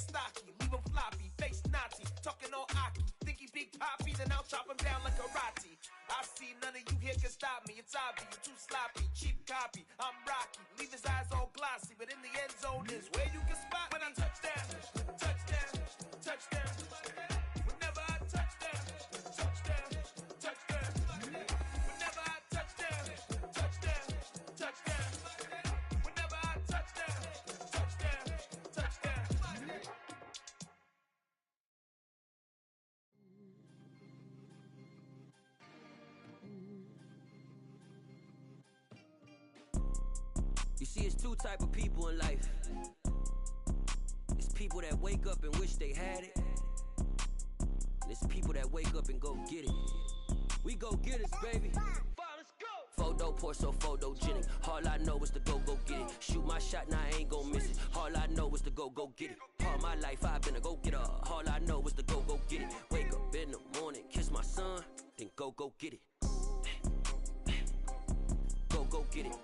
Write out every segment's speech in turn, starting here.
stocky, leave him floppy, face Nazi, talking all Aki. Think he big poppy, then I'll chop him down like karate. I see none of you here can stop me. It's obvious, you're too sloppy, cheap copy. I'm Rocky, leave his eyes all glossy, but in the end zone is where you can spot when I touchdown, touchdown, touchdown. Whenever I touchdown, touchdown, touchdown. Whenever I touchdown, touchdown, touchdown. Whenever I touchdown, touchdown, touchdown. You see, it's two type of people in life. It's people that wake up and wish they had it. And it's people that wake up and go get it. We go get it, baby. Let's go. Photo poor, so photogenic. All I know is to go get it. Shoot my shot, now I ain't gon' miss it. All I know is to go get it. All my life I've been a go-getter. All I know is to go get it. Wake up in the morning, kiss my son, then go get it. Go get it.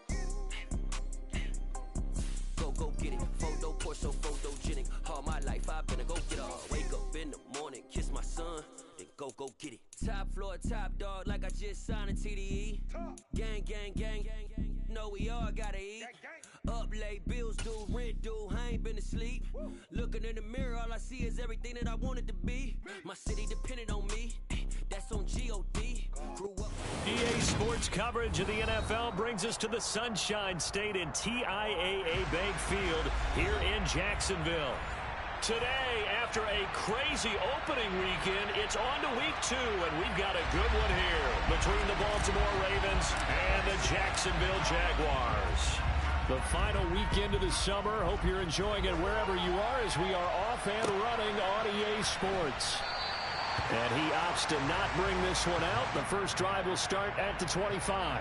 Go get it. Photo poor, so photogenic. All my life I've been a go-getter. Wake up in the morning, kiss my son, then go get it. Top floor, top dog, like I just signed a TDE. Gang, gang, gang, gang, gang. Know we all gotta eat. Up late, bills due, rent due, I ain't been asleep. Looking in the mirror, all I see is everything that I wanted to be. My city depended on me, that's on G.O.D. Grew up. EA Sports coverage of the NFL brings us to the Sunshine State in TIAA Bank Field here in Jacksonville. Today, after a crazy opening weekend, it's on to week 2, and we've got a good one here between the Baltimore Ravens and the Jacksonville Jaguars. The final weekend of the summer. Hope you're enjoying it wherever you are as we are off and running on EA Sports. And he opts to not bring this one out. The first drive will start at the 25.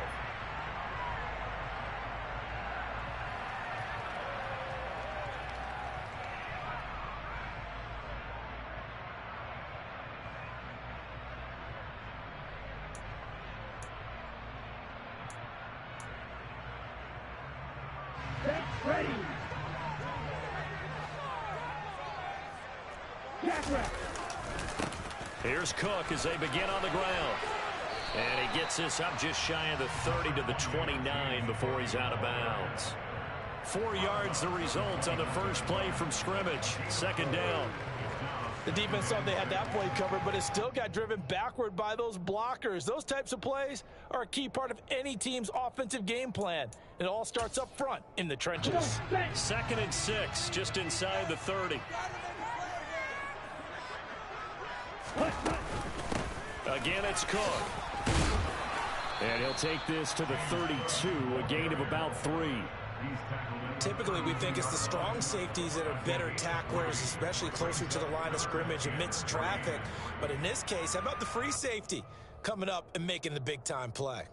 Ready. Here's Cook as they begin on the ground. And he gets this up just shy of the 30 to the 29 before he's out of bounds. 4 yards the result on the first play from scrimmage. Second down. The defense thought they had that play covered, but it still got driven backward by those blockers. Those types of plays are a key part of any team's offensive game plan. It all starts up front in the trenches. 2nd and 6, just inside the 30. Again, it's Cook. And he'll take this to the 32, a gain of about 3. Typically, we think it's the strong safeties that are better tacklers, especially closer to the line of scrimmage amidst traffic. But in this case, how about the free safety coming up and making the big-time play?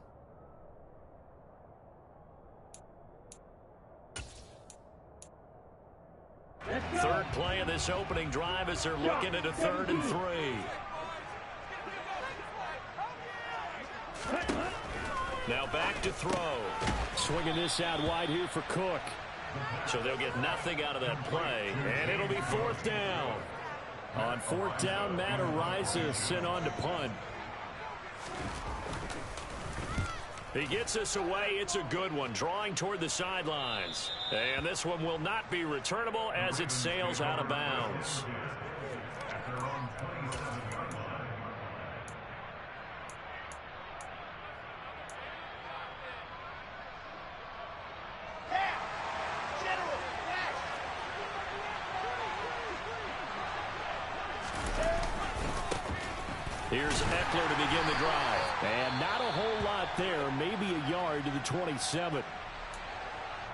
Third play of this opening drive as they're looking at a 3rd and 3. Now back to throw. Swinging this out wide here for Cook. So they'll get nothing out of that play, and it'll be 4th down. On 4th down, Matt Ariza sent on to punt. He gets us away. It's a good one, drawing toward the sidelines. And this one will not be returnable as it sails out of bounds. Here's Eckler to begin the drive. And not a whole lot there. Maybe a yard to the 27.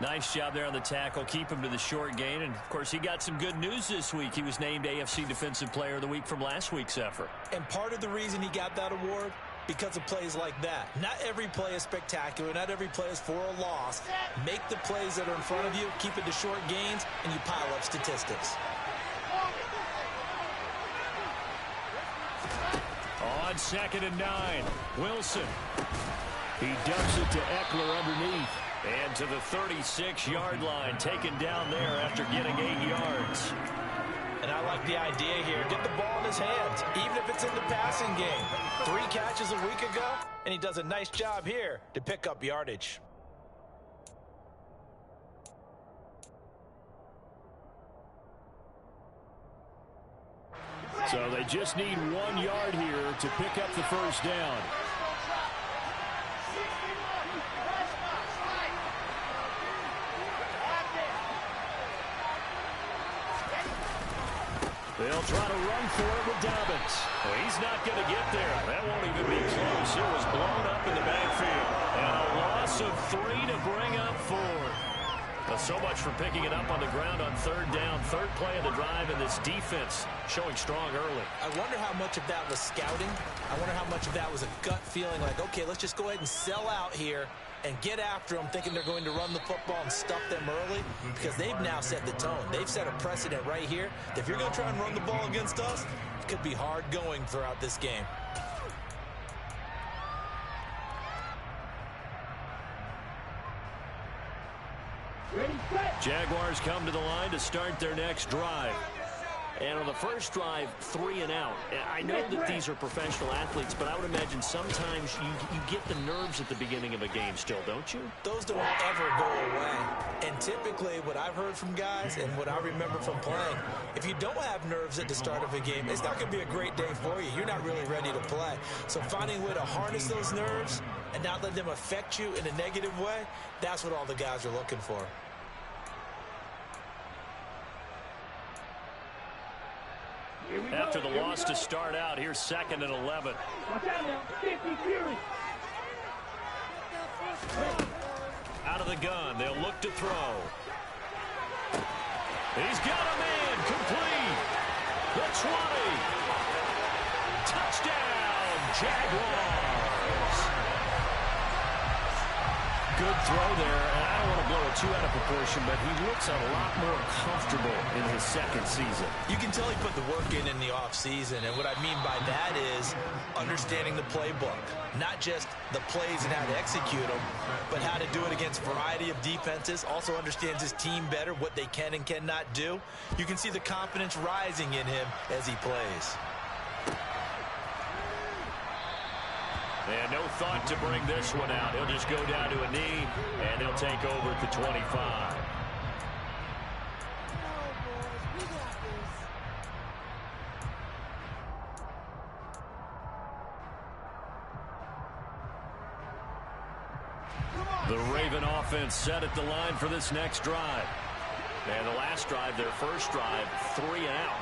Nice job there on the tackle. Keep him to the short gain. And, of course, he got some good news this week. He was named AFC Defensive Player of the Week from last week's effort. And part of the reason he got that award, because of plays like that. Not every play is spectacular. Not every play is for a loss. Make the plays that are in front of you, keep it to short gains, and you pile up statistics. On 2nd and 9, Wilson. He dumps it to Eckler underneath. And to the 36-yard line, taken down there after getting 8 yards. And the idea here. Get the ball in his hands, even if it's in the passing game. 3 catches a week ago, and he does a nice job here to pick up yardage. So they just need 1 yard here to pick up the first down. They'll try to run for it with Dobbins. Well, he's not going to get there. That won't even be close. It was blown up in the backfield. And a loss of 3 to bring up 4. Well, so much for picking it up on the ground on 3rd down. 3rd play of the drive, and this defense showing strong early. I wonder how much of that was scouting. I wonder how much of that was a gut feeling like, okay, let's just go ahead and sell out here and get after them, thinking they're going to run the football and stuff them early, because they've now set the tone. They've set a precedent right here. If you're going to try and run the ball against us, it could be hard going throughout this game. Jaguars come to the line to start their next drive. And on the first drive, 3 and out. I know that these are professional athletes, but I would imagine sometimes you get the nerves at the beginning of a game still, don't you? Those don't ever go away. And typically what I've heard from guys and what I remember from playing, if you don't have nerves at the start of a game, it's not going to be a great day for you. You're not really ready to play. So finding a way to harness those nerves and not let them affect you in a negative way, that's what all the guys are looking for. After the loss to start out, here's 2nd and 11. Out of the gun, they'll look to throw. He's got a man, complete. The 20. Touchdown, Jaguars. Good throw there, and I don't want to blow it too out of proportion, but he looks a lot more comfortable in his 2nd season. You can tell he put the work in the offseason, and what I mean by that is understanding the playbook. Not just the plays and how to execute them, but how to do it against a variety of defenses. Also understands his team better, what they can and cannot do. You can see the confidence rising in him as he plays. And no thought to bring this one out. He'll just go down to a knee, and he'll take over at the 25. The Raven offense set at the line for this next drive. And the last drive, their first drive, 3 and out.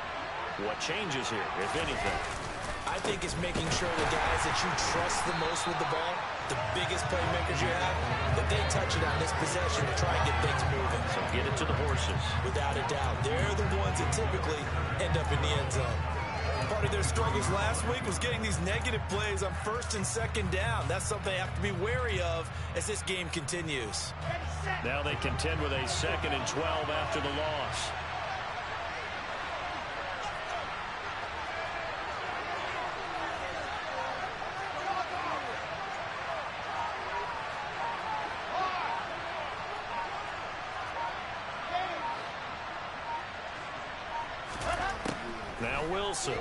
What changes here, if anything? I think it's making sure the guys that you trust the most with the ball, the biggest playmakers you have, that they touch it on this possession to try and get things moving. So get it to the horses. Without a doubt. They're the ones that typically end up in the end zone. Part of their struggles last week was getting these negative plays on 1st and 2nd down. That's something they have to be wary of as this game continues. Now they contend with a 2nd and 12 after the loss. Now Wilson.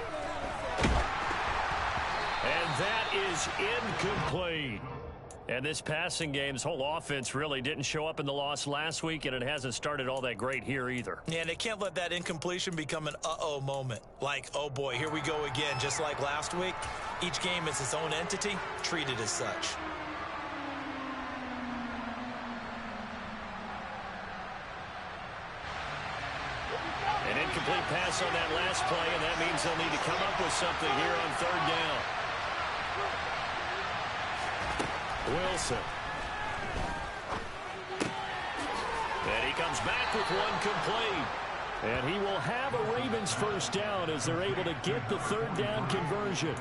And that is incomplete. And this passing game's whole offense really didn't show up in the loss last week, and it hasn't started all that great here either. Yeah, and they can't let that incompletion become an uh-oh moment. Like, oh boy, here we go again, just like last week. Each game is its own entity, treated as such. An incomplete pass on that last play, and that means they'll need to come up with something here on 3rd down. Wilson. And he comes back with one complete. And he will have a Ravens first down as they're able to get the 3rd down conversion.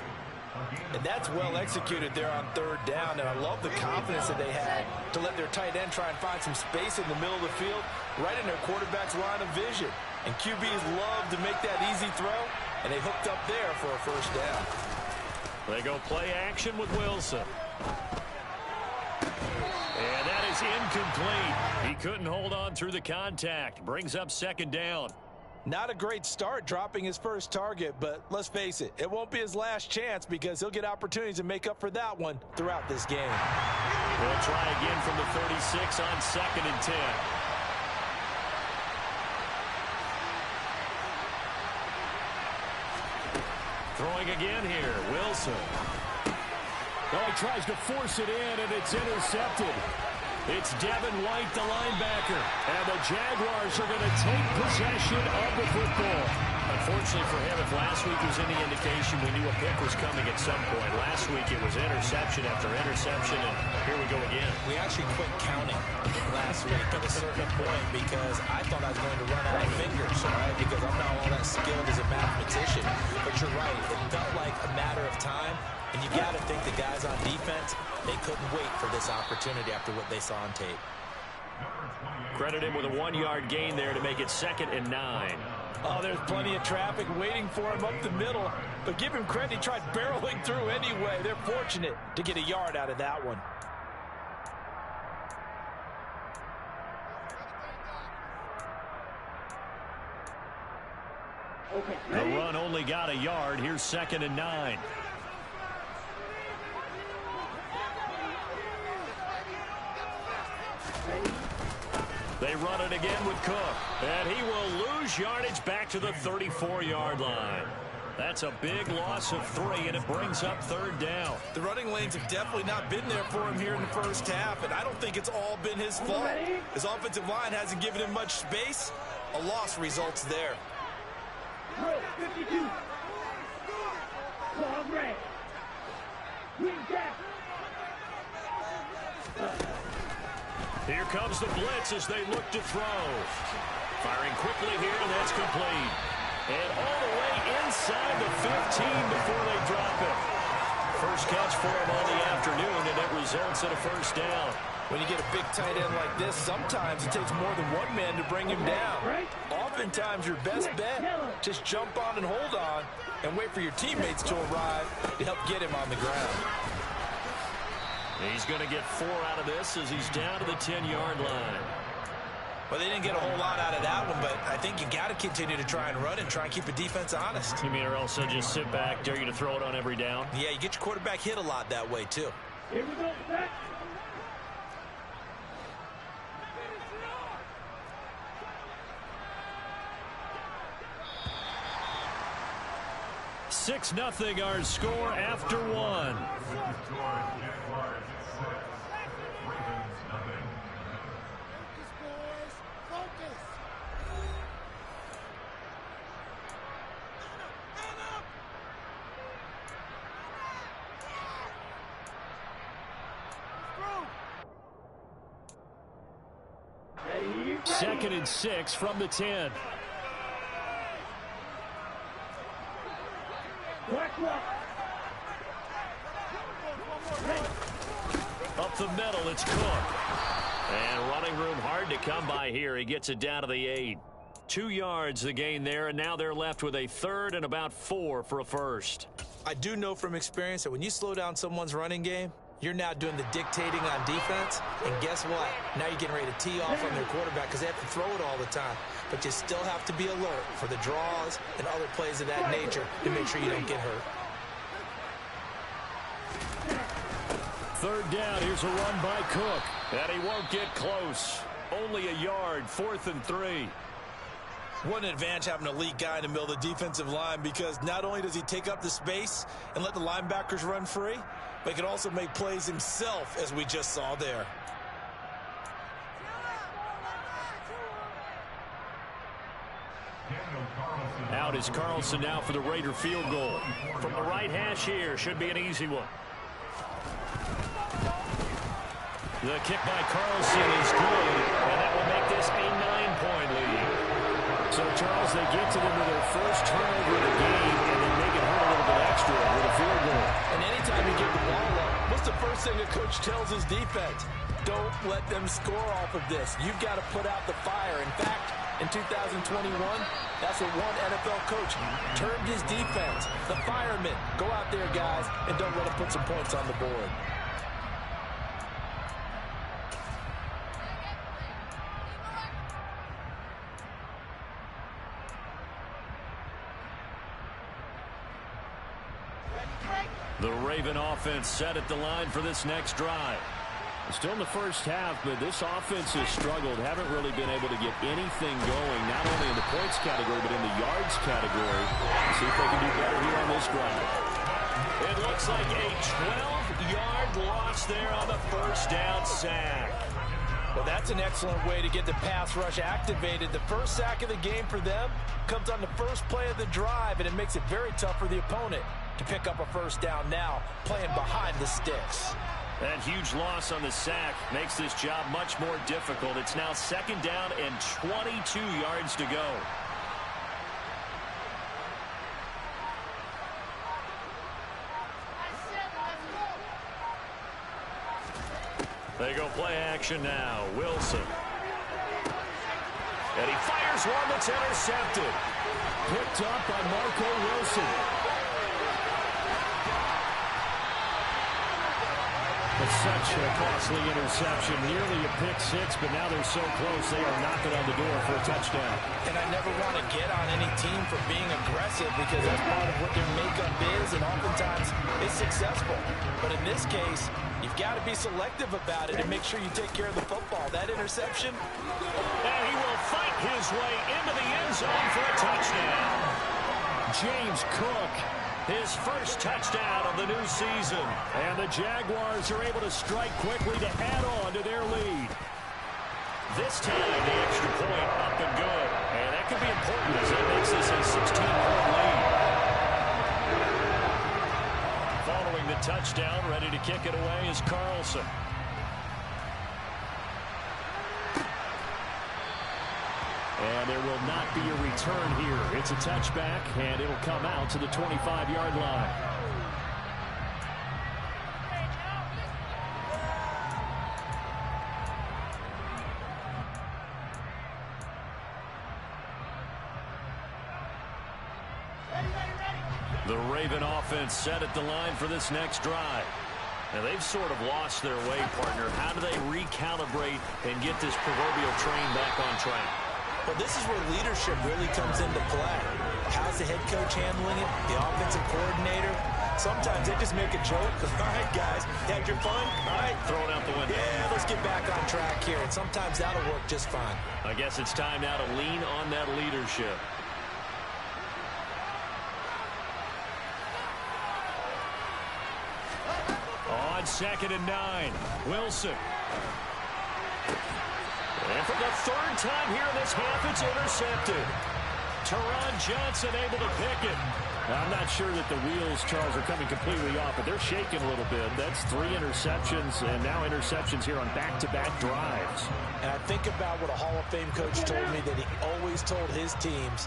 And that's well executed there on 3rd down, and I love the confidence that they had to let their tight end try and find some space in the middle of the field, right in their quarterback's line of vision. And QBs love to make that easy throw, and they hooked up there for a first down. They go play action with Wilson. And that is incomplete. He couldn't hold on through the contact. Brings up 2nd down. Not a great start dropping his first target, but let's face it, it won't be his last chance because he'll get opportunities to make up for that one throughout this game. They'll try again from the 36 on 2nd and 10. Throwing again here, Wilson. Oh, he tries to force it in, and it's intercepted. It's Devin White, the linebacker. And the Jaguars are going to take possession of the football. Unfortunately for him, if last week was any indication, we knew a pick was coming at some point. Last week it was interception after interception, and here we go again. We actually quit counting last week at a certain point because I thought I was going to run out of fingers, right? Because I'm not all that skilled as a mathematician. But you're right. It felt like a matter of time. And you got to think the guys on defense, they couldn't wait for this opportunity after what they saw on tape. Credit him with a 1-yard gain there to make it 2nd and 9. Oh, there's plenty of traffic waiting for him up the middle. But give him credit, he tried barreling through anyway. They're fortunate to get a yard out of that one. The run only got a yard. Here's 2nd and 9. They run it again with Cook. And he will lose yardage back to the 34-yard line. That's a big loss of 3, and it brings up 3rd down. The running lanes have definitely not been there for him here in the first half, and I don't think it's all been his fault. His offensive line hasn't given him much space. A loss results there. 52. Long red. Green cap. Here comes the blitz as they look to throw. Firing quickly here, and that's complete. And all the way inside the 15 before they drop it. First catch for him on the afternoon, and it results in a 1st down. When you get a big tight end like this, sometimes it takes more than one man to bring him down. Oftentimes, your best bet, just jump on and hold on and wait for your teammates to arrive to help get him on the ground. He's going to get 4 out of this as he's down to the 10-yard line. Well, they didn't get a whole lot out of that one, but I think you got to continue to try and run and try and keep the defense honest. You mean or else they'll just sit back, dare you to throw it on every down? Yeah, you get your quarterback hit a lot that way, too. Here we go, set. Six 0 our score after 1. Second and 6 from the 10. Up the middle, it's Cook. And running room hard to come by here. He gets it down to the 8. 2 yards the gain there, and now they're left with a 3rd and about 4 for a 1st. I do know from experience that when you slow down someone's running game, you're now doing the dictating on defense, and guess what? Now you're getting ready to tee off on their quarterback because they have to throw it all the time. But you still have to be alert for the draws and other plays of that nature to make sure you don't get hurt. 3rd down, here's a run by Cook. And he won't get close. Only a yard, 4th and 3. What an advantage having an elite guy in the middle of the defensive line because not only does he take up the space and let the linebackers run free, but he can also make plays himself, as we just saw there. Out is Carlson now for the Raider field goal. From the right hash here, should be an easy one. The kick by Carlson is good, and that will make this a 9-point lead. So, Charles, they get to them with their first turnover of the game, and then make it hurt a little bit extra with a field goal. And anytime you give the ball up, what's the first thing a coach tells his defense? Don't let them score off of this. You've got to put out the fire. In fact, in 2021, that's what one NFL coach termed his defense. The firemen. Go out there, guys, and don't let them put some points on the board. The Raven offense set at the line for this next drive. Still in the first half, but this offense has struggled. Haven't really been able to get anything going, not only in the points category, but in the yards category. Let's see if they can do better here on this drive. It looks like a 12-yard loss there on the first down sack. Well, that's an excellent way to get the pass rush activated. The first sack of the game for them comes on the first play of the drive, and it makes it very tough for the opponent to pick up a first down now, playing behind the sticks. That huge loss on the sack makes this job much more difficult. It's now second down and 22 yards to go. They go play action now. Wilson. And he fires one that's intercepted. Picked up by Marco Wilson. But such a costly interception. Nearly a pick six, but now they're so close they are knocking on the door for a touchdown. And I never want to get on any team for being aggressive because that's part of what their makeup is, and oftentimes it's successful. But in this case, you've got to be selective about it and make sure you take care of the football. That interception. And he will fight his way into the end zone for a touchdown. James Cook, his first touchdown of the new season. And the Jaguars are able to strike quickly to add on to their lead. This time, the extra point up and good. And that could be important as it makes this a 16-point lead. Following the touchdown, ready to kick it away is Carlson. And there will not be a return here. It's a touchback, and it'll come out to the 25-yard line. The Raven offense set at the line for this next drive. Now, they've sort of lost their way, partner. How do they recalibrate and get this proverbial train back on track? Well, this is where leadership really comes into play. How's the head coach handling it? The offensive coordinator? Sometimes they just make a joke. All right, guys, you had your fun? All right. Throw it out the window. Yeah, let's get back on track here. And sometimes that'll work just fine. I guess it's time now to lean on that leadership. On 2nd and 9, Wilson. And for the third time here in this half, it's intercepted. Teron Johnson able to pick it. Now, I'm not sure that the wheels, Charles, are coming completely off, but they're shaking a little bit. That's 3 interceptions, and now interceptions here on back-to-back drives. And I think about what a Hall of Fame coach told me, that he always told his teams,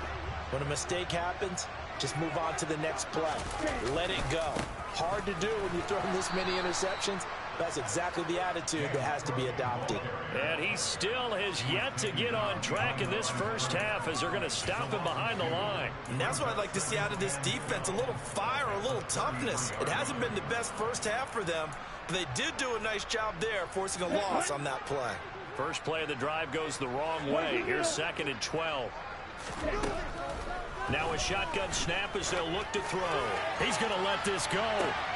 when a mistake happens, just move on to the next play. Let it go. Hard to do when you throw this many interceptions. That's exactly the attitude that has to be adopted. And he still has yet to get on track in this first half as they're going to stop him behind the line. And that's what I'd like to see out of this defense, a little fire, a little toughness. It hasn't been the best first half for them, but they did do a nice job there, forcing a loss on that play. First play of the drive goes the wrong way. Here's 2nd and 12. Now a shotgun snap as they'll look to throw. He's going to let this go.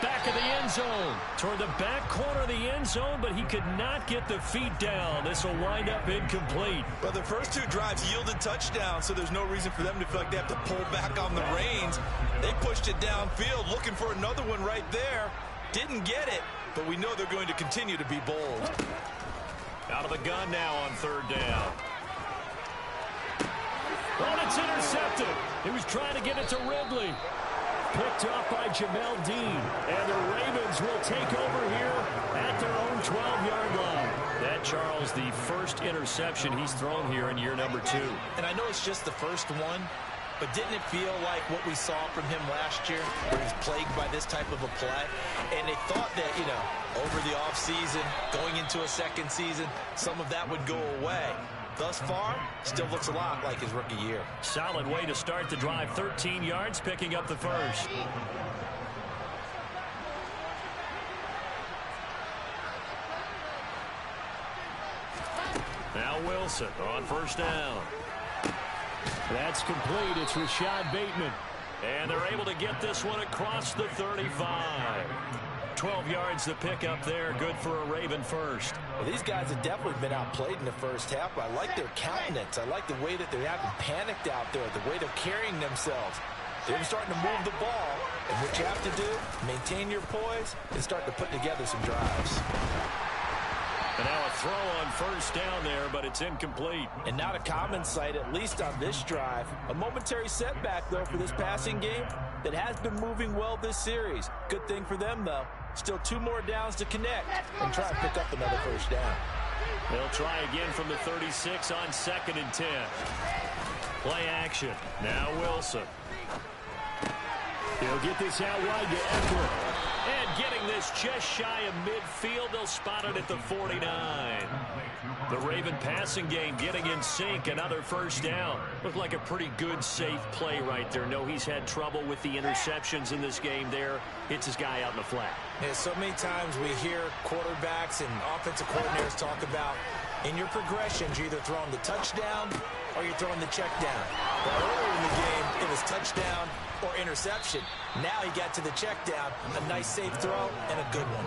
Back of the end zone. Toward the back corner of the end zone, but he could not get the feet down. This will wind up incomplete. But the first 2 drives yielded touchdowns, so there's no reason for them to feel like they have to pull back on the reins. They pushed it downfield, looking for another one right there. Didn't get it, but we know they're going to continue to be bold. Out of the gun now on 3rd down. Oh, it's intercepted. He was trying to get it to Ridley. Picked up by Jamel Dean. And the Ravens will take over here at their own 12-yard line. That, Charles, the first interception he's thrown here in year number 2. And I know it's just the first one, but didn't it feel like what we saw from him last year, where he's plagued by this type of a play? And they thought that, you know, over the offseason, going into a second season, some of that would go away. Thus far, still looks a lot like his rookie year. Solid way to start the drive. 13 yards, picking up the first. Now Wilson on 1st down. That's complete. It's Rashad Bateman. And they're able to get this one across the 35. 12 yards to pick up there. Good for a Raven first. Well, these guys have definitely been outplayed in the first half. I like their countenance. I like the way that they haven't panicked out there, the way they're carrying themselves. They're starting to move the ball. And what you have to do, maintain your poise and start to put together some drives. And now a throw on first down there, but it's incomplete. And not a common sight, at least on this drive. A momentary setback, though, for this passing game that has been moving well this series. Good thing for them, though. Still 2 more downs to connect and try and pick up another first down. They'll try again from the 36 on 2nd and 10. Play action. Now Wilson. He'll get this out wide to Eckler. And getting this just shy of midfield. They'll spot it at the 49. The Raven passing game getting in sync. Another first down. Looked like a pretty good, safe play right there. No, he's had trouble with the interceptions in this game there. Hits his guy out in the flat. Yeah, so many times we hear quarterbacks and offensive coordinators talk about in your progressions, you're either throwing the touchdown or you're throwing the check down. But earlier in the game, it was touchdown or interception. Now he got to the check down. A nice safe throw and a good one.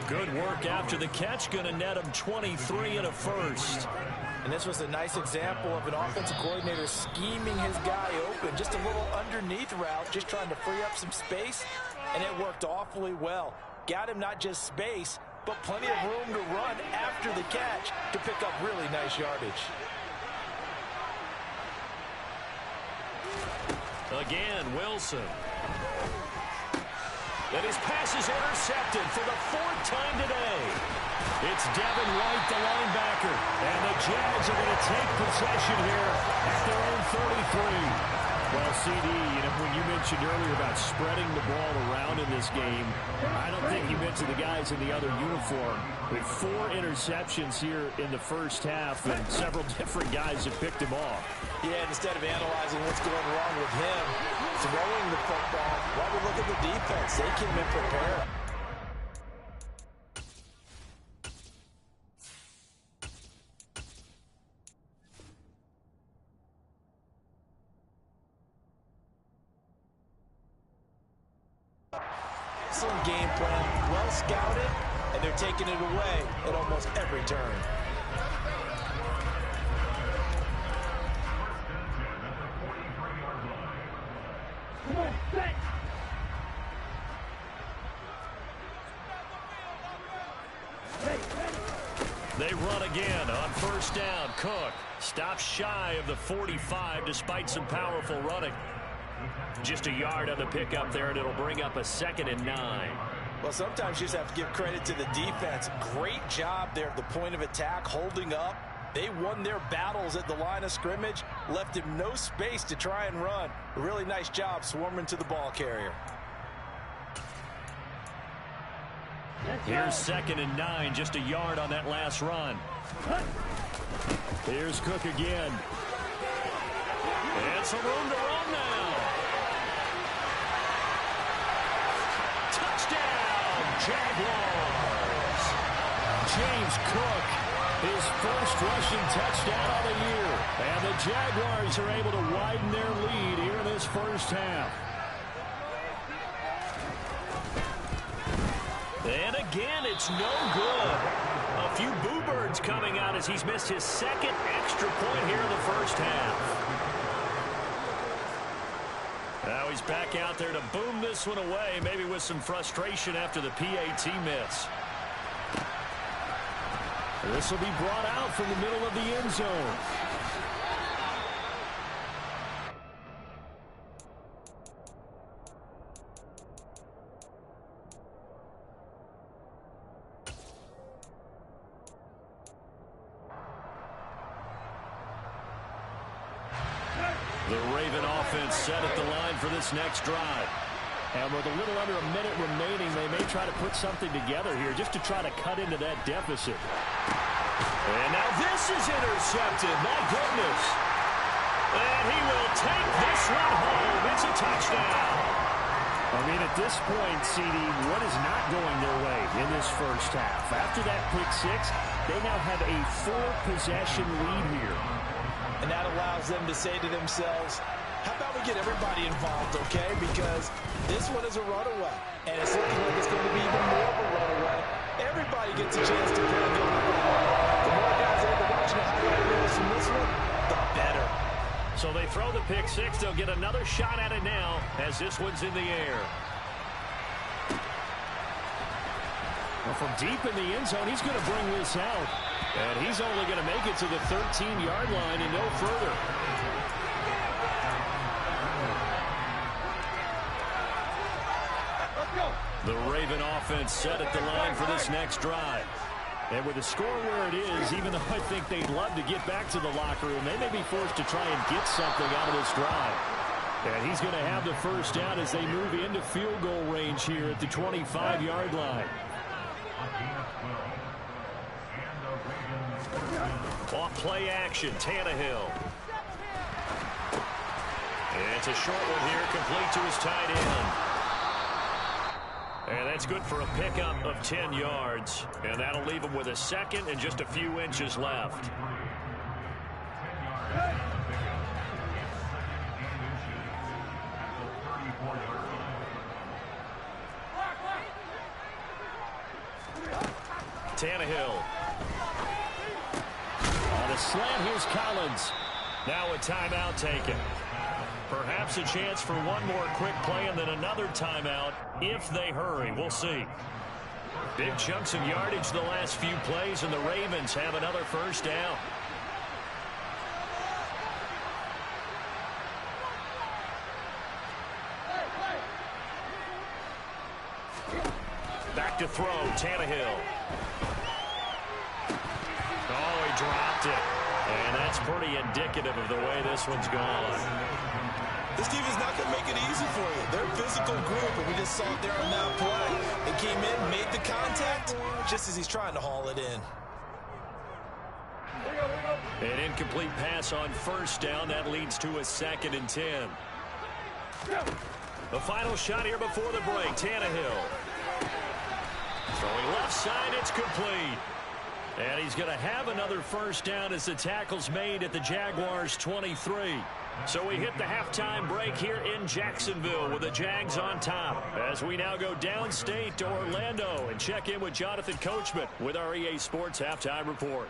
Good work after the catch. Going to net him 23 and a first. And this was a nice example of an offensive coordinator scheming his guy open. Just a little underneath route, just trying to free up some space. And it worked awfully well. Got him not just space, but plenty of room to run after the catch to pick up really nice yardage. Again, Wilson. And his pass is intercepted for the 4th time today. It's Devin White, the linebacker. And the Jags are going to take possession here at their own 33. Well, CD, you know, when you mentioned earlier about spreading the ball around in this game, I don't think you mentioned the guys in the other uniform. With 4 interceptions here in the first half, and several different guys have picked him off. Yeah, instead of analyzing what's going wrong with him, throwing the football, why we look at the defense? They came in prepared. Excellent game plan, well scouted, and they're taking it away at almost every turn. They run again on first down. Cook stops shy of the 45 despite some powerful running. Just a yard on the pickup there, and it'll bring up a 2nd and 9. Well, sometimes you just have to give credit to the defense. Great job there at the point of attack, holding up. They won their battles at the line of scrimmage, left him no space to try and run. A really nice job swarming to the ball carrier. Here's 2nd and 9, just a yard on that last run. Here's Cook again. And some room to run now. Touchdown, Jaguars. James Cook, his first rushing touchdown of the year. And the Jaguars are able to widen their lead here in this first half. And again, it's no good. A few boo birds coming out as he's missed his 2nd extra point here in the first half. Now he's back out there to boom this one away, maybe with some frustration after the PAT miss. This will be brought out from the middle of the end zone. The Raven offense set at the line for this next drive. And with a little under a minute remaining, they may try to put something together here just to try to cut into that deficit. And now this is intercepted. My goodness. And he will take this one home. It's a touchdown. I mean, at this point, CD, what is not going their way in this first half? After that pick 6, they now have a 4-possession lead here. And that allows them to say to themselves, How about we get everybody involved, okay? Because this one is a runaway, and it's looking like it's going to be even more of a runaway. Everybody gets a chance to play the the more guys able to watch the highlight reels from this one, the better. So they throw the pick six. They'll get another shot at it now as this one's in the air. Well, from deep in the end zone, he's going to bring this out. And he's only going to make it to the 13-yard line and no further. The Raven offense set at the line for this next drive. And with the score where it is, even though I think they'd love to get back to the locker room, they may be forced to try and get something out of this drive. And he's going to have the first down as they move into field goal range here at the 25-yard line. Off play action, Tannehill. And it's a short one here, complete to his tight end. And that's good for a pickup of 10 yards. And that'll leave him with a second and just a few inches left. Tannehill. On a slant, here's Collins. Now a timeout taken. Perhaps a chance for one more quick play and then another timeout if they hurry. We'll see. Big chunks of yardage the last few plays, and the Ravens have another first down. Back to throw, Tannehill. Oh, he dropped it. And that's pretty indicative of the way this one's gone. This team is not going to make it easy for you. They're a physical group, and we just saw it there on that play. They came in, made the contact, just as he's trying to haul it in. An incomplete pass on first down. That leads to a 2nd and 10. The final shot here before the break. Tannehill. Throwing left side, it's complete. And he's going to have another first down as the tackle's made at the Jaguars' 23. So we hit the halftime break here in Jacksonville with the Jags on top. As we now go downstate to Orlando and check in with Jonathan Coachman with our EA Sports Halftime Report.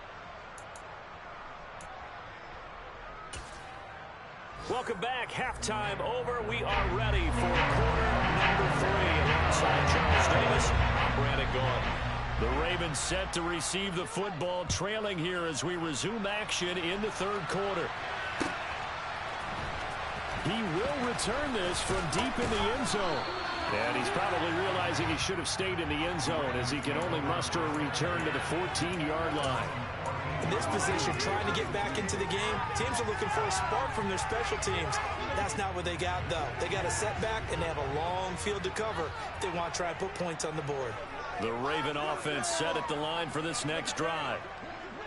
Welcome back. Halftime over. We are ready for quarter number 3. Alongside Charles Davis, I'm Brandon Gault. The Ravens set to receive the football, trailing here as we resume action in the third quarter. He will return this from deep in the end zone. And he's probably realizing he should have stayed in the end zone as he can only muster a return to the 14-yard line. In this position, trying to get back into the game, teams are looking for a spark from their special teams. That's not what they got, though. They got a setback, and they have a long field to cover if they want to try and put points on the board. The Raven offense set at the line for this next drive.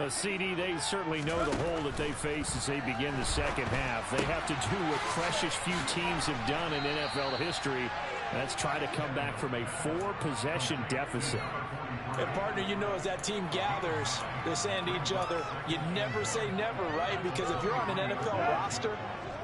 CD, they certainly know the hole that they face as they begin the second half. They have to do what precious few teams have done in NFL history. That's try to come back from a 4-possession deficit. And partner, you know, as that team gathers, they're saying to each other, you never say never, right? Because if you're on an NFL roster,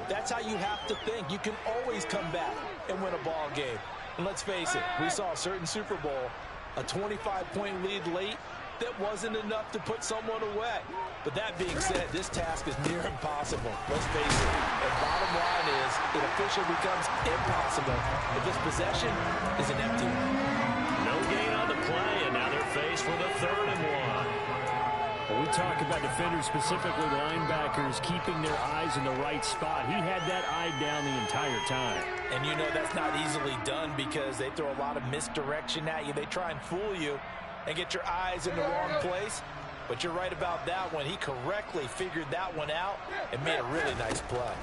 that's how you have to think. You can always come back and win a ball game. And let's face it, we saw a certain Super Bowl, a 25-point lead late, that wasn't enough to put someone away. But that being said, this task is near impossible. Let's face it. The bottom line is it officially becomes impossible if this possession is an empty one. No gain on the play, and now they're faced with a 3rd and 1. When we talk about defenders, specifically linebackers, keeping their eyes in the right spot, he had that eye down the entire time. And you know that's not easily done because they throw a lot of misdirection at you. They try and fool you and get your eyes in the wrong place. But you're right about that one. He correctly figured that one out and made a really nice play.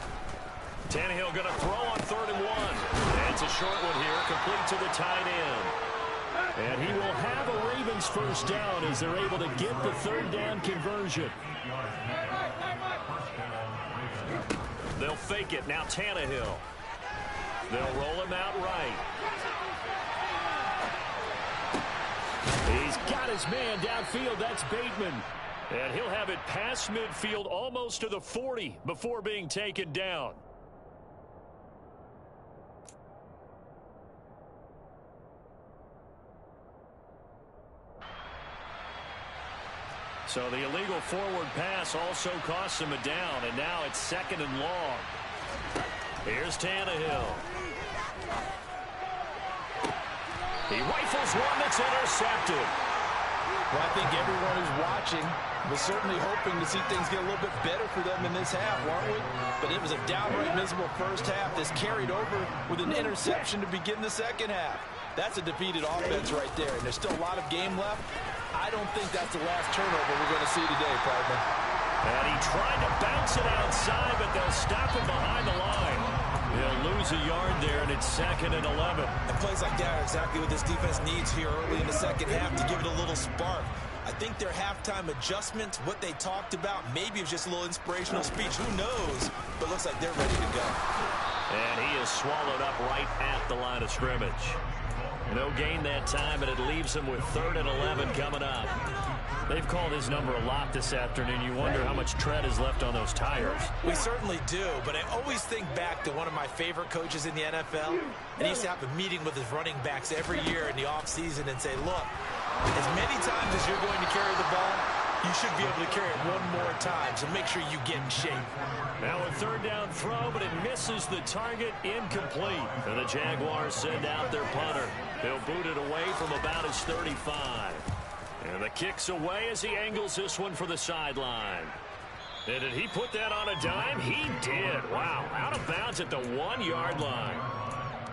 Tannehill going to throw on 3rd and 1. And it's a short one here, complete to the tight end. And he will have a Ravens first down as they're able to get the 3rd down conversion. They'll fake it. Now Tannehill. They'll roll him out right. He's got his man downfield. That's Bateman. And he'll have it past midfield almost to the 40 before being taken down. So the illegal forward pass also costs him a down, and now it's 2nd and long. Here's Tannehill. He rifles one that's intercepted. Well, I think everyone who's watching was certainly hoping to see things get a little bit better for them in this half, weren't we? But it was a downright miserable first half. This carried over with an interception to begin the second half. That's a defeated offense right there, and there's still a lot of game left. I don't think that's the last turnover we're going to see today, partner. And he tried to bounce it outside, but they'll stop him behind the line. He'll lose a yard there, and it's 2nd and 11. And plays like that are exactly what this defense needs here early in the second half to give it a little spark. I think their halftime adjustments, what they talked about, maybe it was just a little inspirational speech. Who knows? But it looks like they're ready to go. And he is swallowed up right at the line of scrimmage. No gain that time, and it leaves him with 3rd and 11 coming up. They've called his number a lot this afternoon. You wonder how much tread is left on those tires. We certainly do, but I always think back to one of my favorite coaches in the NFL, and he used to have a meeting with his running backs every year in the offseason and say, look, as many times as you're going to carry the ball, you should be able to carry it one more time, so make sure you get in shape. Now a 3rd down throw, but it misses the target, incomplete. And the Jaguars send out their punter. They'll boot it away from about his 35. And the kick's away as he angles this one for the sideline. And did he put that on a dime? He did. Wow, out of bounds at the 1-yard line.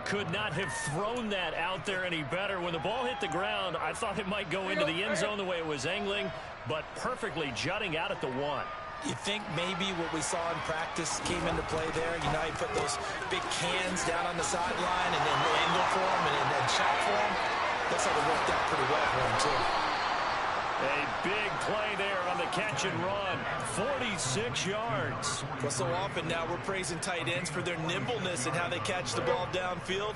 Could not have thrown that out there any better. When the ball hit the ground, I thought it might go into the end zone the way it was angling, but perfectly jutting out at the 1. You think maybe what we saw in practice came into play there? You know, you put those big cans down on the sideline and then angle for them and then shot for them. Looks like it worked out pretty well for him, too. A big play there on the catch and run. 46 yards. Well, so often now we're praising tight ends for their nimbleness and how they catch the ball downfield.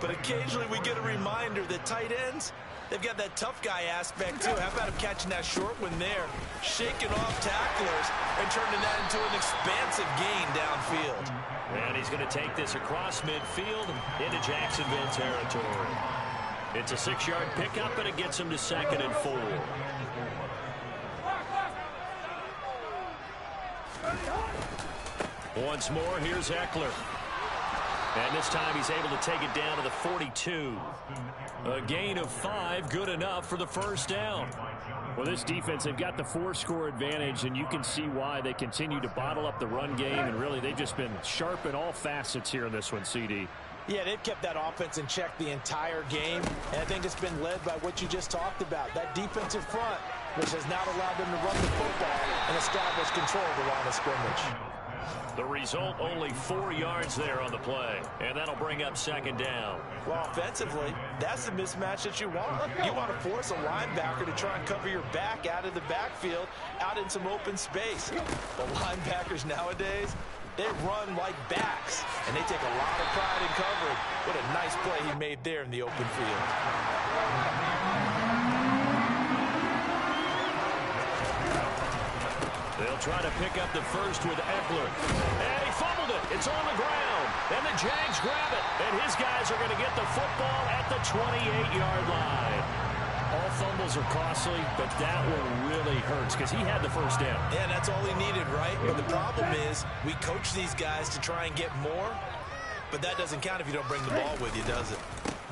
But occasionally we get a reminder that tight ends, they've got that tough guy aspect, too. How about him catching that short one there, shaking off tacklers, and turning that into an expansive gain downfield. And he's going to take this across midfield into Jacksonville territory. It's a 6-yard pickup, and it gets him to 2nd and 4. Once more, here's Eckler. And this time he's able to take it down to the 42. A gain of 5, good enough for the 1st down. Well, this defense, they've got the 4-score advantage, and you can see why they continue to bottle up the run game, and really they've just been sharp in all facets here in this one, CD. Yeah, they've kept that offense in check the entire game, and I think it's been led by what you just talked about, that defensive front, which has not allowed them to run the football and establish control of the line of scrimmage. The result, only 4 yards there on the play, and that'll bring up 2nd down. Well, offensively, that's the mismatch that you want. You want to force a linebacker to try and cover your back out of the backfield, out in some open space. The linebackers nowadays, they run like backs, and they take a lot of pride in coverage. What a nice play he made there in the open field. They'll try to pick up the first with Eckler. And he fumbled it. It's on the ground. And the Jags grab it. And his guys are going to get the football at the 28-yard line. All fumbles are costly, but that one really hurts because he had the 1st down. Yeah, that's all he needed, right? But the problem is we coach these guys to try and get more, but that doesn't count if you don't bring the ball with you, does it?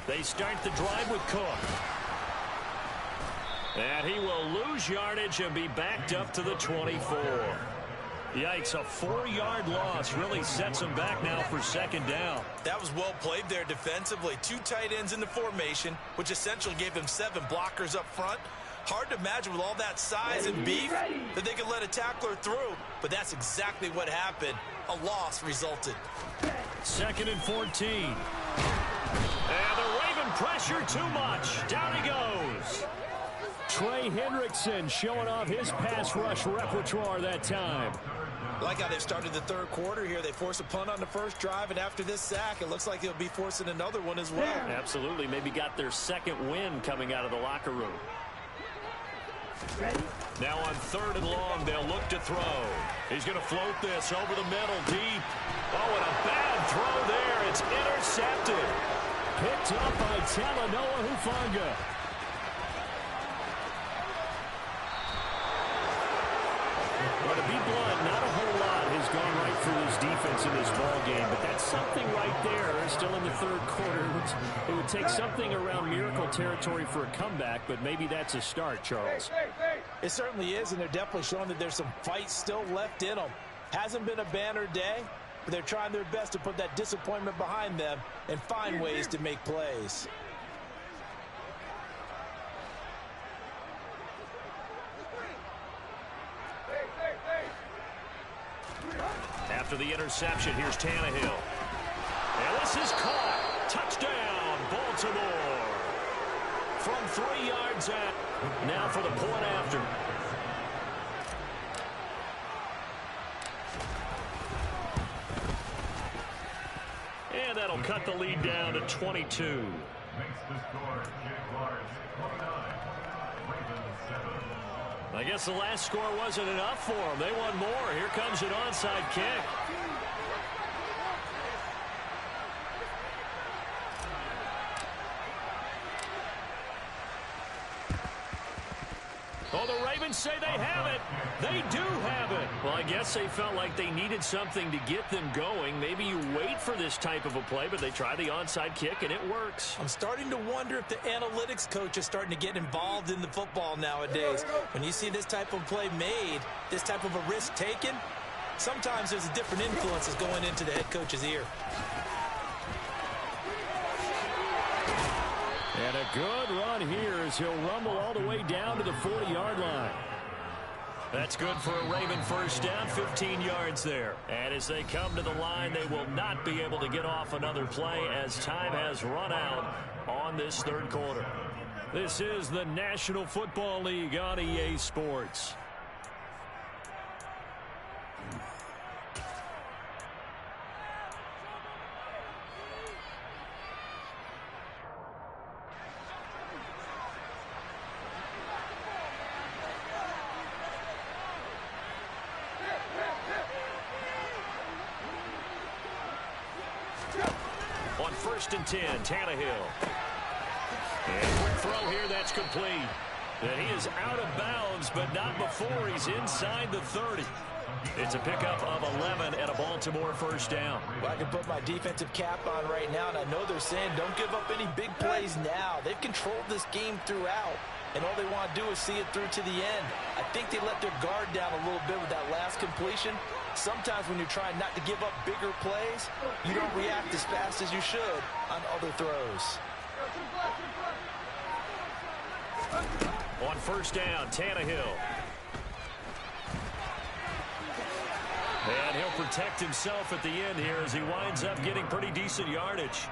They start the drive with Cook. And he will lose yardage and be backed up to the 24. Yikes, a 4-yard loss really sets him back now for 2nd down. That was well played there defensively. 2 tight ends in the formation, which essentially gave them 7 blockers up front. Hard to imagine with all that size and beef that they could let a tackler through, but that's exactly what happened. A loss resulted. 2nd and 14. And the Raven pressure too much. Down he goes. Trey Hendrickson showing off his pass rush repertoire that time. I like how they've started the 3rd quarter here. They force a punt on the first drive, and after this sack, it looks like they'll be forcing another one as well. Absolutely. Maybe got their 2nd win coming out of the locker room. Now on 3rd and long, they'll look to throw. He's going to float this over the middle deep. Oh, and a bad throw there. It's intercepted. Picked up by Talanoa Hufanga. points in this ball game, but that's something right there. Still in the third quarter. It would take something around miracle territory for a comeback, but maybe that's a start, Charles. It certainly is, and they're definitely showing that there's some fight still left in them. Hasn't been a banner day, but they're trying their best to put that disappointment behind them and find ways to make plays. After the interception, here's Tannehill. And this is caught. Touchdown, Baltimore. From 3 yards out. Now for the point after. And that'll cut the lead down to 22. I guess the last score wasn't enough for them. They want more. Here comes an onside kick. Oh, the Ravens say they have it. They do have it. Well, I guess they felt like they needed something to get them going. Maybe you wait for this type of a play, but they try the onside kick, and it works. I'm starting to wonder if the analytics coach is starting to get involved in the football nowadays. When you see this type of play made, this type of a risk taken, sometimes there's a different influences going into the head coach's ear. And a good run here as he'll rumble all the way down to the 40-yard line. That's good for a Raven first down, 15 yards there. And as they come to the line, they will not be able to get off another play as time has run out on this third quarter. This is the National Football League on EA Sports. On 1st and 10, Tannehill. And quick throw here, that's complete. And he is out of bounds, but not before he's inside the 30. It's a pickup of 11 and a Baltimore first down. Well, I can put my defensive cap on right now, and I know they're saying don't give up any big plays now. They've controlled this game throughout, and all they want to do is see it through to the end. I think they let their guard down a little bit with that last completion. Sometimes when you're trying not to give up bigger plays, you don't react as fast as you should on other throws. On 1st down, Tannehill. And he'll protect himself at the end here as he winds up getting pretty decent yardage.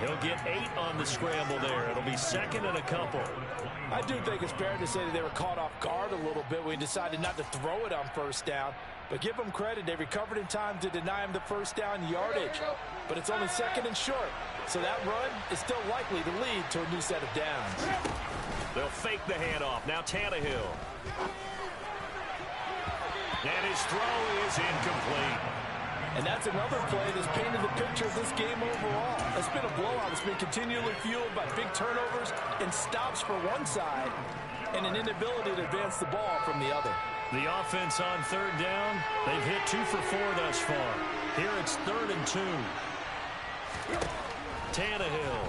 He'll get 8 on the scramble there. It'll be 2nd and a couple. I do think it's fair to say that they were caught off guard a little bit when he decided not to throw it on 1st down. But give them credit, they recovered in time to deny him the 1st down yardage. But it's only 2nd and short. So that run is still likely to lead to a new set of downs. They'll fake the handoff. Now Tannehill. And his throw is incomplete. And that's another play that's painted the picture of this game overall. It's been a blowout. It's been continually fueled by big turnovers and stops for one side and an inability to advance the ball from the other. The offense on 3rd down, they've hit 2 for 4 thus far. Here it's 3rd and 2. Tannehill.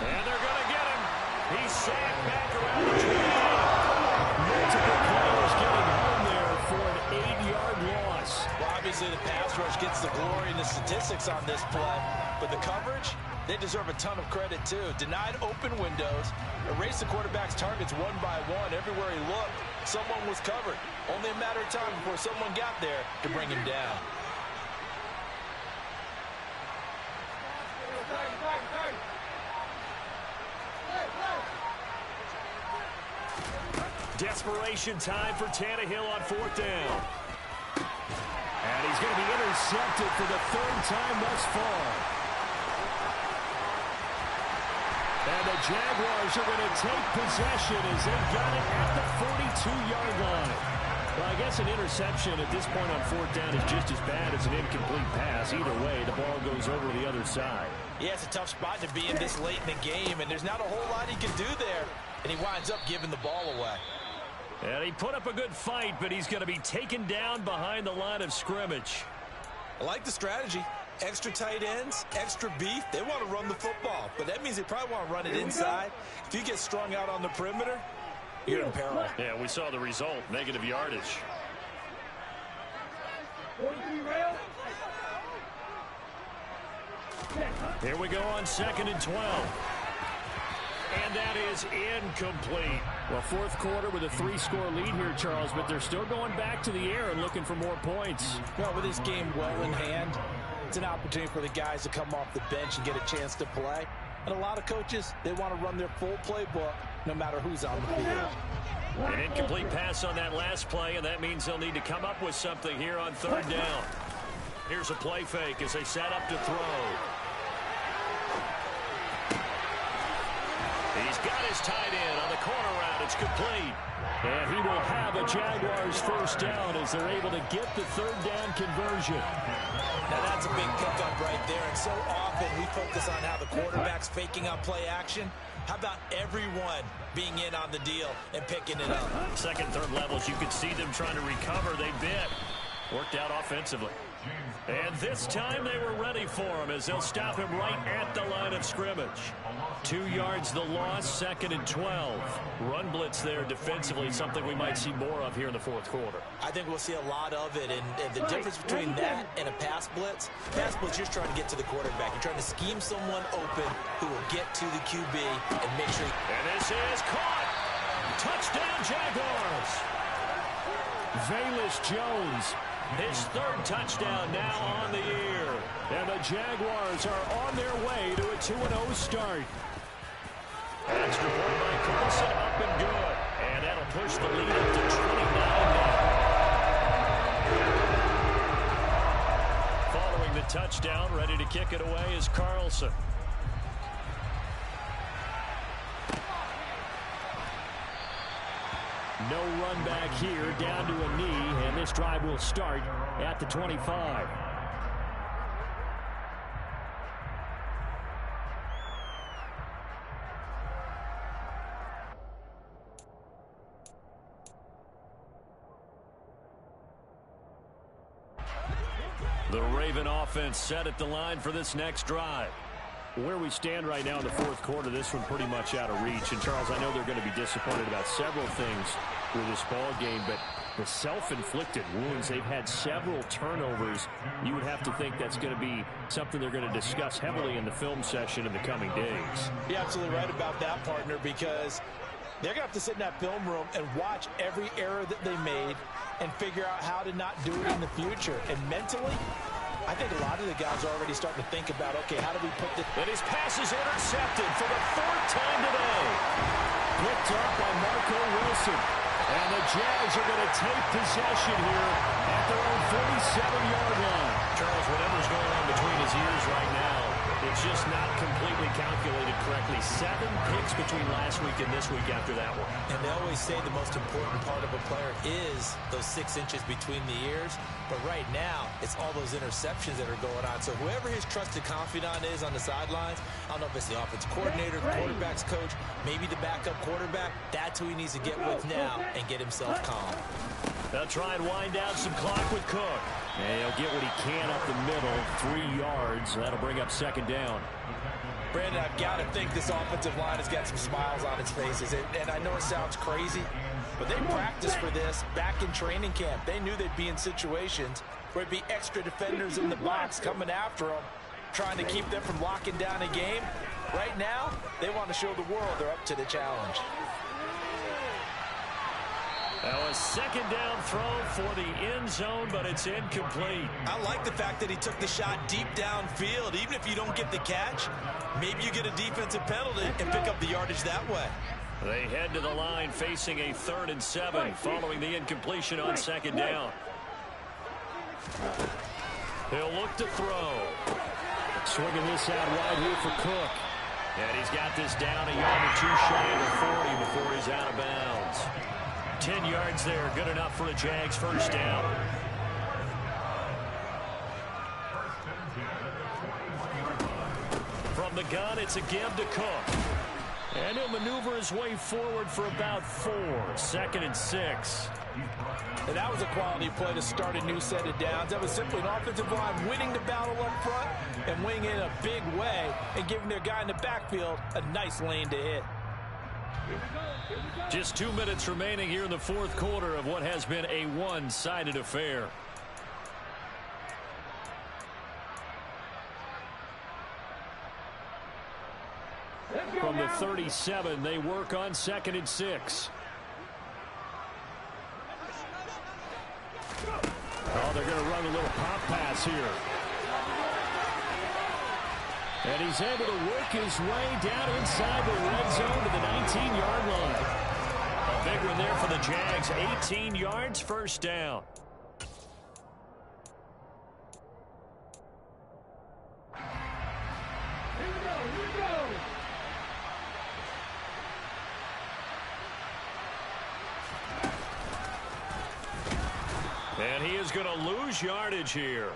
And they're going to get him. He's sacked back around the 20. Multiple players getting home there for an 8-yard loss. Well, obviously the pass rush gets the glory and the statistics on this play, but the coverage, they deserve a ton of credit too. Denied open windows, erased the quarterback's targets one by one. Everywhere he looked, someone was covered. Only a matter of time before someone got there to bring him down. Desperation time for Tannehill on 4th down. And he's going to be intercepted for the 3rd time thus far. And the Jaguars are going to take possession as they got it at the 42-yard line. Well, I guess an interception at this point on 4th down is just as bad as an incomplete pass. Either way, the ball goes over the other side. Yeah, it's a tough spot to be in this late in the game, and there's not a whole lot he can do there. And he winds up giving the ball away. And he put up a good fight, but he's going to be taken down behind the line of scrimmage. I like the strategy. Extra tight ends, extra beef. They want to run the football, but that means they probably want to run it inside. If you get strung out on the perimeter, you're in peril. Yeah, we saw the result, negative yardage. Here we go on 2nd and 12. And that is incomplete. Well, fourth quarter with a 3-score lead here, Charles, but they're still going back to the air and looking for more points. Well, with this game well in hand, it's an opportunity for the guys to come off the bench and get a chance to play. And a lot of coaches, they want to run their full playbook no matter who's on the field. An incomplete pass on that last play, and that means they'll need to come up with something here on 3rd down. Here's a play fake as they set up to throw. He's got his tight end on the corner route. It's complete. And he will have a Jaguars first down as they're able to get the 3rd down conversion. Now that's a big pickup right there. And so often we focus on how the quarterback's faking out play action. How about everyone being in on the deal and picking it up? Second, third levels, you could see them trying to recover. They bit. Worked out offensively. And this time they were ready for him as they'll stop him right at the line of scrimmage. 2 yards the loss, 2nd and 12. Run blitz there defensively, something we might see more of here in the fourth quarter. I think we'll see a lot of it, and the difference between that and a pass blitz, you're trying to get to the quarterback. You're trying to scheme someone open who will get to the QB and make sure. And this is caught. Touchdown, Jaguars. Velus Jones. His 3rd touchdown now on the year. And the Jaguars are on their way to a 2-0 start. Extra point by Carlson, up and good. And that'll push the lead up to 29 now. Following the touchdown, ready to kick it away is Carlson. No run back here, down to a knee, and this drive will start at the 25. The Raven offense set at the line for this next drive. Where we stand right now in the fourth quarter, this one pretty much out of reach. And, Charles, I know they're going to be disappointed about several things with this ball game, but the self-inflicted wounds, they've had several turnovers. You would have to think that's going to be something they're going to discuss heavily in the film session in the coming days. You're absolutely right about that, partner, because they're going to have to sit in that film room and watch every error that they made and figure out how to not do it in the future. And mentally, I think a lot of the guys are already starting to think about, okay, how do we put this? And his pass is intercepted for the 4th time today. Picked up by Marco Wilson. And the Jags are going to take possession here at their own 47-yard line. Charles, whatever's going on between his ears right now, it's just not completely calculated correctly. 7 picks between last week and this week after that one. And they always say the most important part of a player is those 6 inches between the ears. But right now, it's all those interceptions that are going on. So whoever his trusted confidant is on the sidelines, I don't know if it's the offensive coordinator, the quarterback's coach, maybe the backup quarterback, that's who he needs to get with now and get himself calm. They'll try and wind down some clock with Cook. And he'll get what he can up the middle, 3 yards. That'll bring up 2nd down. Brandon, I've got to think this offensive line has got some smiles on its faces. And I know it sounds crazy, but they practiced for this back in training camp. They knew they'd be in situations where it'd be extra defenders in the box coming after them, trying to keep them from locking down a game. Right now, they want to show the world they're up to the challenge. Now a 2nd down throw for the end zone, but it's incomplete. I like the fact that he took the shot deep downfield. Even if you don't get the catch, maybe you get a defensive penalty and pick up the yardage that way. They head to the line facing a 3rd and 7 following the incompletion on 2nd down. He'll look to throw. Swinging this out wide here for Cook. And he's got this down a yard or 2 shy of the 40 before he's out of bounds. 10 yards there, good enough for a Jags first down. From the gun, it's a give to Cook. And he'll maneuver his way forward for about 4. 2nd and 6. And that was a quality play to start a new set of downs. That was simply an offensive line winning the battle up front and winning in a big way and giving their guy in the backfield a nice lane to hit. Just 2 minutes remaining here in the 4th quarter of what has been a one-sided affair. From the 37, they work on 2nd and 6. Oh, they're going to run a little pop pass here. And he's able to work his way down inside the red zone to the 19-yard line. A big one there for the Jags. 18 yards, 1st down. And he is going to lose yardage here.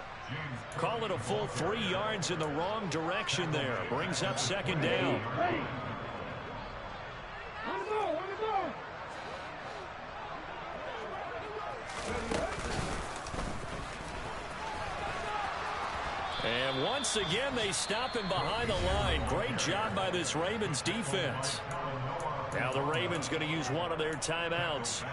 Call it a full 3 yards in the wrong direction there. Brings up 2nd down. And once again, they stop him behind the line. Great job by this Ravens defense. Now the Ravens going to use one of their timeouts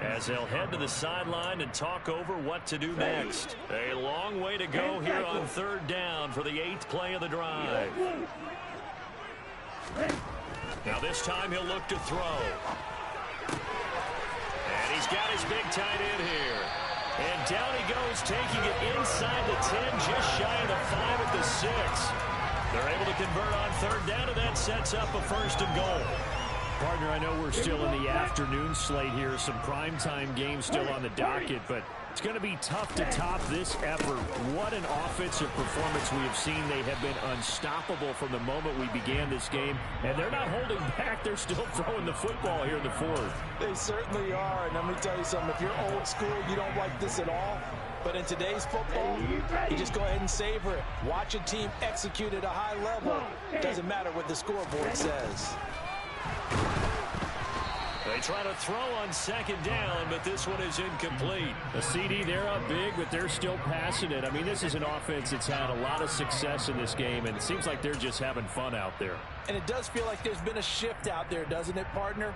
as they'll head to the sideline and talk over what to do next. A long way to go here on 3rd down for the 8th play of the drive. Now this time he'll look to throw. And he's got his big tight end here. And down he goes, taking it inside the 10, just shy of the 5 at the 6. They're able to convert on 3rd down, and that sets up a 1st and goal. Partner, I know we're still in the afternoon slate here. Some primetime games still on the docket, but it's going to be tough to top this effort. What an offensive performance we have seen. They have been unstoppable from the moment we began this game, and they're not holding back. They're still throwing the football here in the 4th. They certainly are, and let me tell you something. If you're old school, you don't like this at all. But in today's football, you just go ahead and savor it. Watch a team execute at a high level. Doesn't matter what the scoreboard says. They try to throw on 2nd down, but this one is incomplete. The CD, they're up big, but they're still passing it. I mean, this is an offense that's had a lot of success in this game, and it seems like they're just having fun out there. And it does feel like there's been a shift out there, doesn't it, partner?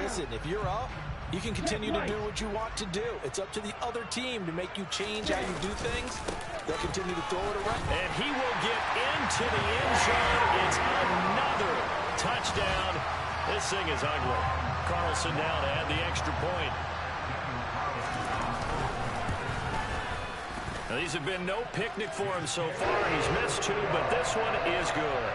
Listen, if you're up, you can continue to do what you want to do. It's up to the other team to make you change how you do things. They'll continue to throw it around. And he will get into the end zone. It's another touchdown. This thing is ugly. Carlson now to add the extra point. Now, these have been no picnic for him so far. He's missed 2, but this one is good.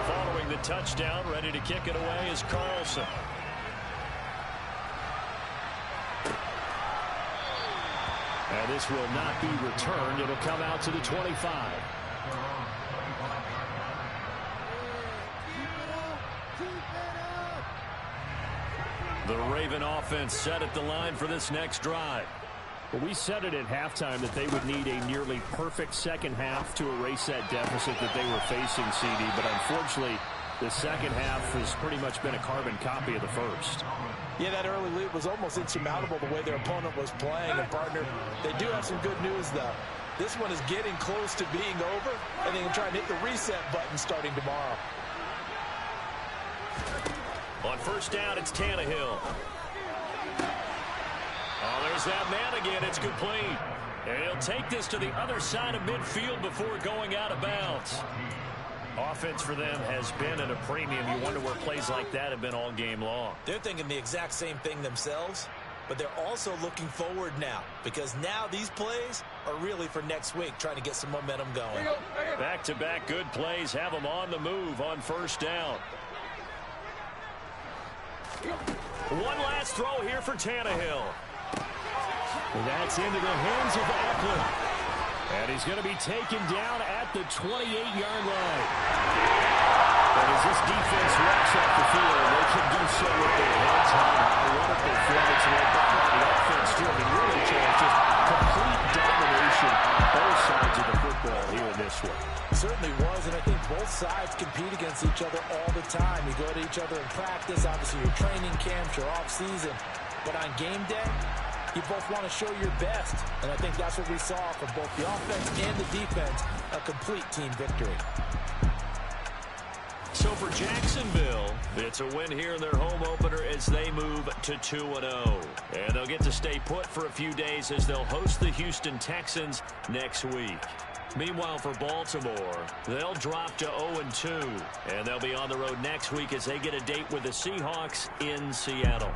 Following the touchdown, ready to kick it away is Carlson. And this will not be returned. It'll come out to the 25. The Raven offense set at the line for this next drive. Well, we said it at halftime that they would need a nearly perfect second half to erase that deficit that they were facing, CD. But unfortunately, the second half has pretty much been a carbon copy of the first. Yeah, that early lead was almost insurmountable the way their opponent was playing. And, partner, they do have some good news, though. This one is getting close to being over, and they can try and hit the reset button starting tomorrow. On 1st down, it's Tannehill. Oh, there's that man again. It's complete. And he'll take this to the other side of midfield before going out of bounds. Offense for them has been at a premium. You wonder where plays like that have been all game long. They're thinking the exact same thing themselves, but they're also looking forward now because now these plays are really for next week, trying to get some momentum going. Back-to-back good plays have them on the move on 1st down. One last throw here for Tannehill. That's into the hands of Ackland. And he's going to be taken down at the 28-yard line. And as this defense walks off the field, they can do so with their heads high. What a performance led by the offense, too. I mean, really, Charles, just complete against each other all the time. You go to each other in practice, obviously your training camps, your off-season. But on game day, you both want to show your best. And I think that's what we saw from both the offense and the defense, a complete team victory. So for Jacksonville, it's a win here in their home opener as they move to 2-0. And they'll get to stay put for a few days as they'll host the Houston Texans next week. Meanwhile, for Baltimore, they'll drop to 0-2. And they'll be on the road next week as they get a date with the Seahawks in Seattle.